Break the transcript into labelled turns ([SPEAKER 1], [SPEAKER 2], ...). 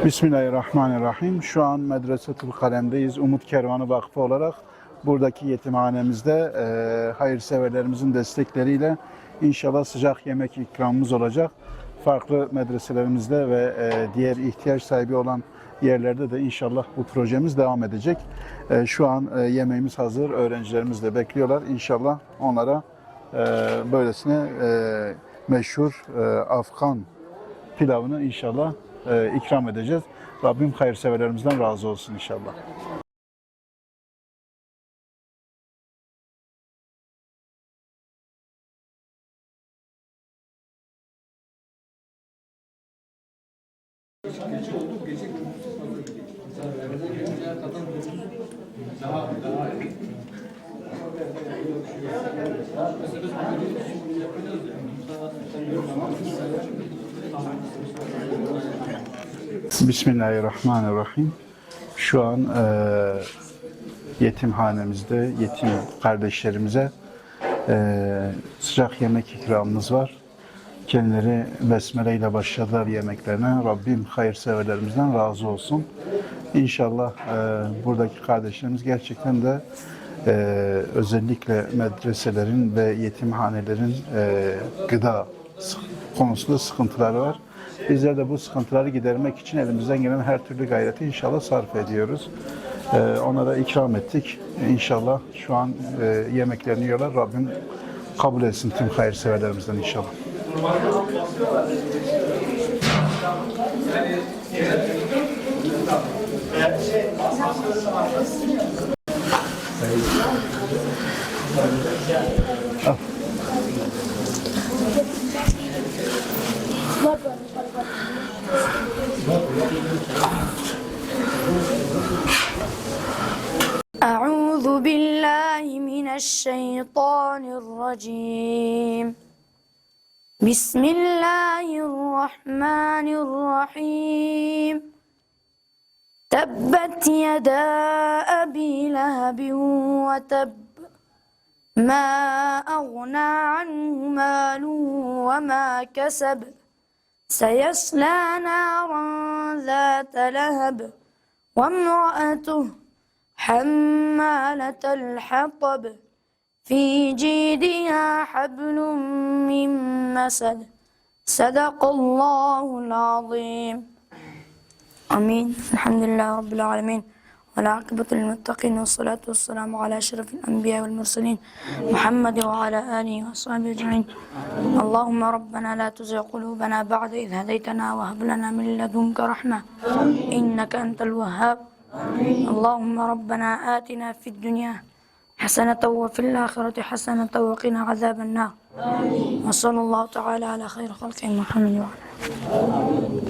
[SPEAKER 1] Bismillahirrahmanirrahim. Şu an Medresetül Kalem'deyiz. Umut Kervanı Vakfı olarak buradaki yetimhanemizde hayırseverlerimizin destekleriyle inşallah sıcak yemek ikramımız olacak. Farklı medreselerimizde ve diğer ihtiyaç sahibi olan yerlerde de inşallah bu projemiz devam edecek. Şu an yemeğimiz hazır. Öğrencilerimiz de bekliyorlar. İnşallah onlara böylesine meşhur Afgan pilavını inşallah ikram edeceğiz. Rabbim hayırseverlerimizden razı olsun inşallah. Bismillahirrahmanirrahim. Şu an yetimhanemizde yetim kardeşlerimize sıcak yemek ikramımız var. Kendileri besmele ile başladılar yemeklerine. Rabbim hayırseverlerimizden razı olsun. İnşallah buradaki kardeşlerimiz gerçekten de özellikle medreselerin ve yetimhanelerin gıda konusunda sıkıntıları var. Bizler de bu sıkıntıları gidermek için elimizden gelen her türlü gayreti inşallah sarf ediyoruz. Onlara ikram ettik. İnşallah şu an yemeklerini yiyorlar. Rabbim kabul etsin tüm hayırseverlerimizden inşallah.
[SPEAKER 2] أعوذ بالله من الشيطان الرجيم بسم الله الرحمن الرحيم تبت يدا أبي لهب وتب ما أغنى عنه ماله وما كسب سيصلى نارا ذات لهب وامرأته حمالة الحطب في جيدها حبل من مسد صدق الله العظيم آمين الحمد لله رب العالمين والعاقبة للمتقين والصلاة والسلام على أشرف الأنبياء والمرسلين محمد وعلى آله وصحبه أجمعين اللهم ربنا لا تزغ قلوبنا بعد إذ هديتنا وهب لنا من لدنك رحمة إنك أنت الوهاب اللهم ربنا آتنا في الدنيا حسنة وفي الآخرة حسنة وقنا عذاب النار وصلى الله تعالى على خير خلقه محمد وعلى آله